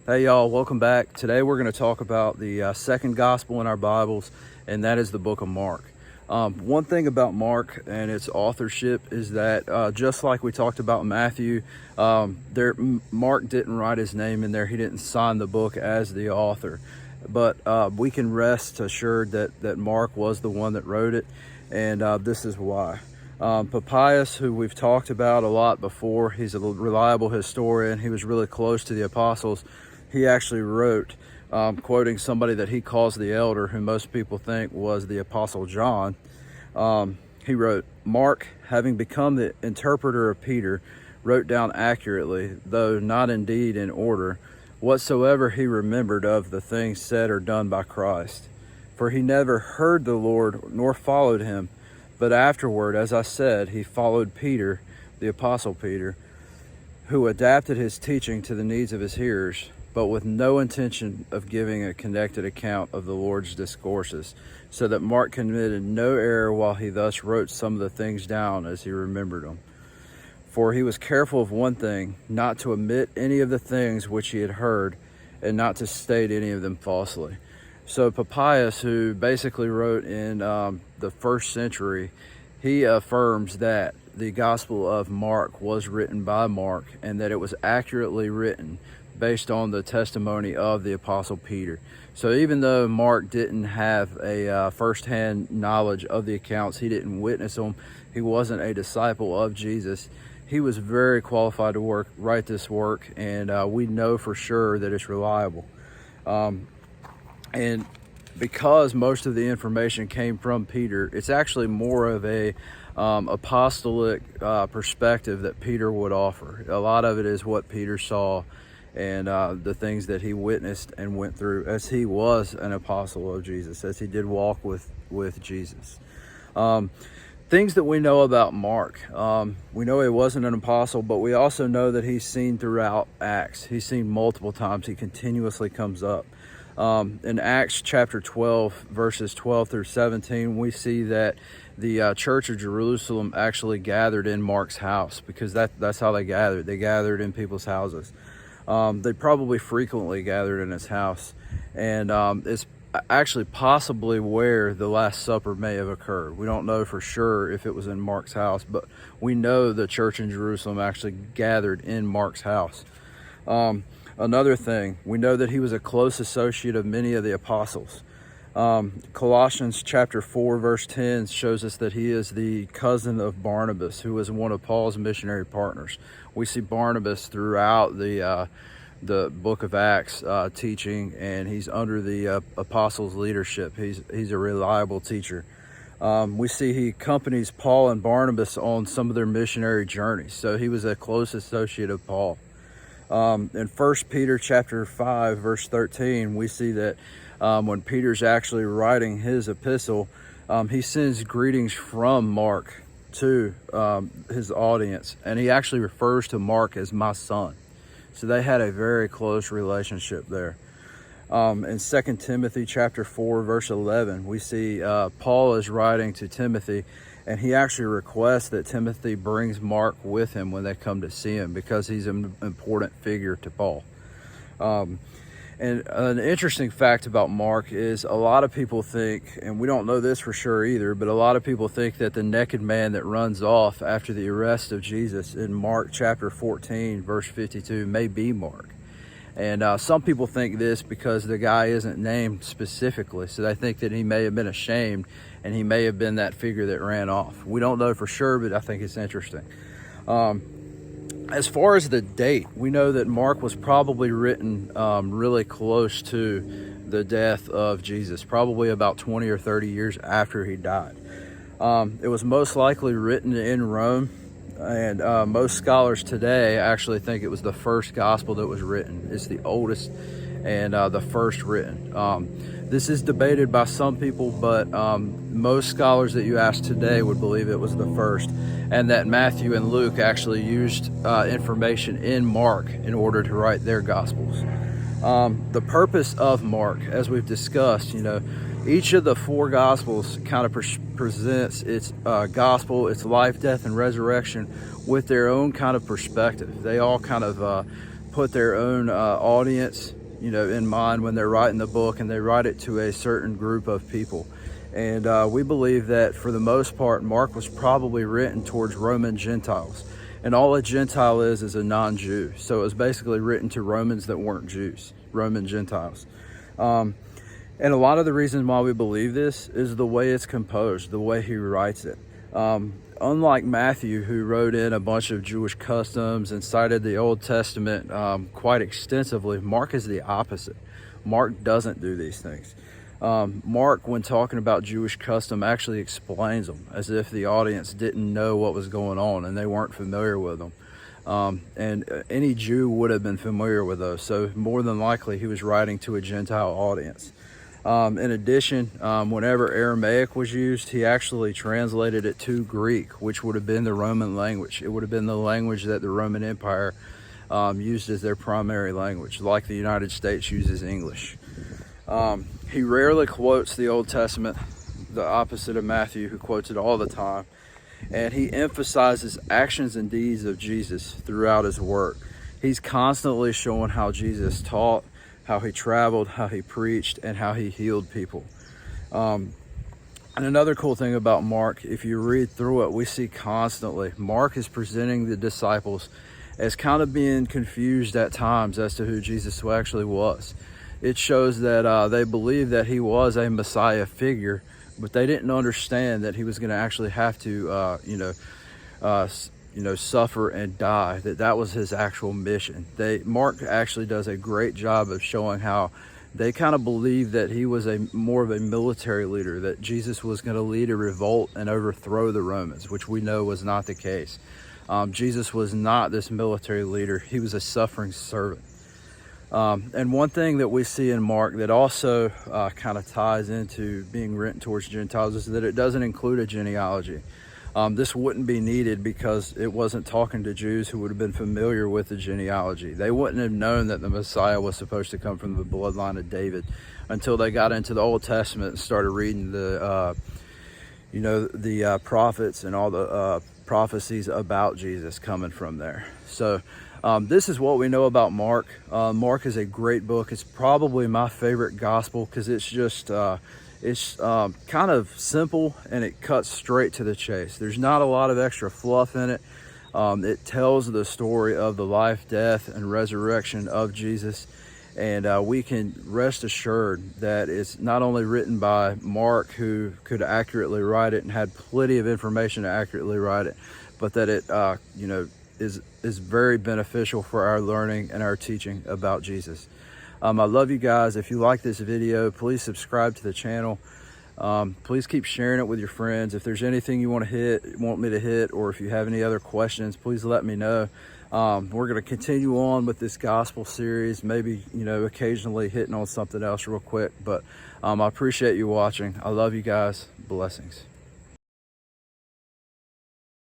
Hey y'all, welcome back. Today we're going to talk about the second gospel in our Bibles, and that is the book of Mark. One thing about Mark and its authorship is that just like we talked about Matthew, Mark didn't write his name in there. He didn't sign the book as the author. But we can rest assured that Mark was the one that wrote it, and this is why. Papias, who we've talked about a lot before, he's a reliable historian. He was really close to the apostles. He actually wrote, quoting somebody that he calls the elder, who most people think was the Apostle John. He wrote, "Mark, having become the interpreter of Peter, wrote down accurately, though not indeed in order, whatsoever he remembered of the things said or done by Christ. For he never heard the Lord nor followed him, but afterward, as I said, he followed Peter, the Apostle Peter, who adapted his teaching to the needs of his hearers, but with no intention of giving a connected account of the Lord's discourses, so that Mark committed no error while he thus wrote some of the things down as he remembered them. For he was careful of one thing, not to omit any of the things which he had heard, and not to state any of them falsely." So Papias, who basically wrote in the first century, he affirms that the Gospel of Mark was written by Mark, and that it was accurately written based on the testimony of the Apostle Peter. So even though Mark didn't have a first-hand knowledge of the accounts, he didn't witness them, he wasn't a disciple of Jesus, he was very qualified to write this work, and we know for sure that it's reliable. And because most of the information came from Peter, it's actually more of a apostolic perspective that Peter would offer. A lot of it is what Peter saw and the things that he witnessed and went through, as he was an apostle of Jesus, as he did walk with Jesus. Things that we know about Mark. We know he wasn't an apostle, but we also know that he's seen throughout Acts. He's seen multiple times. He continuously comes up. In Acts chapter 12, verses 12 through 17, we see that the church of Jerusalem actually gathered in Mark's house, because that's how they gathered. They gathered in people's houses. They probably frequently gathered in his house, and it's actually possibly where the Last Supper may have occurred. We don't know for sure if it was in Mark's house, but we know the church in Jerusalem actually gathered in Mark's house. Another thing, we know that he was a close associate of many of the apostles. Colossians chapter 4, verse 10 shows us that he is the cousin of Barnabas, who was one of Paul's missionary partners. We see Barnabas throughout the book of Acts teaching, and he's under the apostles' leadership. He's a reliable teacher. We see he accompanies Paul and Barnabas on some of their missionary journeys, so he was a close associate of Paul. In 1 Peter chapter 5, verse 13, we see that when Peter's actually writing his epistle, he sends greetings from Mark to his audience, and he actually refers to Mark as my son. So they had a very close relationship there. In 2 Timothy chapter 4, verse 11, we see Paul is writing to Timothy, and he actually requests that Timothy brings Mark with him when they come to see him, because he's an important figure to Paul. And an interesting fact about Mark is a lot of people think, and we don't know this for sure either, but a lot of people think that the naked man that runs off after the arrest of Jesus in Mark chapter 14, verse 52, may be Mark. And some people think this because the guy isn't named specifically, so they think that he may have been ashamed and he may have been that figure that ran off. We don't know for sure, but I think it's interesting. As far as the date, we know that Mark was probably written really close to the death of Jesus, probably about 20 or 30 years after he died. It was most likely written in Rome, and most scholars today actually think it was the first gospel that was written. It's the oldest and the first written. This is debated by some people, but most scholars that you ask today would believe it was the first, and that Matthew and Luke actually used information in Mark in order to write their gospels. The purpose of Mark, as we've discussed, each of the four gospels kind of presents its gospel, its life, death, and resurrection with their own kind of perspective. They all kind of put their own audience, in mind when they're writing the book, and they write it to a certain group of people. And we believe that for the most part, Mark was probably written towards Roman Gentiles. And all a Gentile is a non-Jew. So it was basically written to Romans that weren't Jews, Roman Gentiles. And a lot of the reason why we believe this is the way it's composed, the way he writes it. Unlike Matthew, who wrote in a bunch of Jewish customs and cited the Old Testament quite extensively, Mark is the opposite. Mark doesn't do these things. Mark, when talking about Jewish custom, actually explains them as if the audience didn't know what was going on and they weren't familiar with them. And any Jew would have been familiar with those. So more than likely, he was writing to a Gentile audience. In addition, whenever Aramaic was used, he actually translated it to Greek, which would have been the Roman language. It would have been the language that the Roman Empire used as their primary language, like the United States uses English. He rarely quotes the Old Testament, the opposite of Matthew, who quotes it all the time. And he emphasizes actions and deeds of Jesus throughout his work. He's constantly showing how Jesus taught, how he traveled, how he preached, and how he healed people. And another cool thing about Mark, if you read through it, we see constantly Mark is presenting the disciples as kind of being confused at times as to who Jesus actually was. It shows that they believed that he was a Messiah figure, but they didn't understand that he was going to actually have to, suffer and die. That was his actual mission. Mark actually does a great job of showing how they kind of believed that he was more of a military leader, that Jesus was going to lead a revolt and overthrow the Romans, which we know was not the case. Jesus was not this military leader. He was a suffering servant. And one thing that we see in Mark that also kind of ties into being written towards Gentiles is that it doesn't include a genealogy. This wouldn't be needed because it wasn't talking to Jews who would have been familiar with the genealogy. They wouldn't have known that the Messiah was supposed to come from the bloodline of David until they got into the Old Testament and started reading the prophets and all the prophecies about Jesus coming from there. So this is what we know about Mark. Mark is a great book. It's probably my favorite gospel because it's just kind of simple and it cuts straight to the chase. There's not a lot of extra fluff in it. It tells the story of the life, death, and resurrection of Jesus. And we can rest assured that it's not only written by Mark, who could accurately write it and had plenty of information to accurately write it, but that it is very beneficial for our learning and our teaching about Jesus. I love you guys. If you like this video, please subscribe to the channel. Please keep sharing it with your friends. If there's anything you want me to hit, or if you have any other questions, please let me know. We're going to continue on with this gospel series, maybe, occasionally hitting on something else real quick, but I appreciate you watching. I love you guys. Blessings.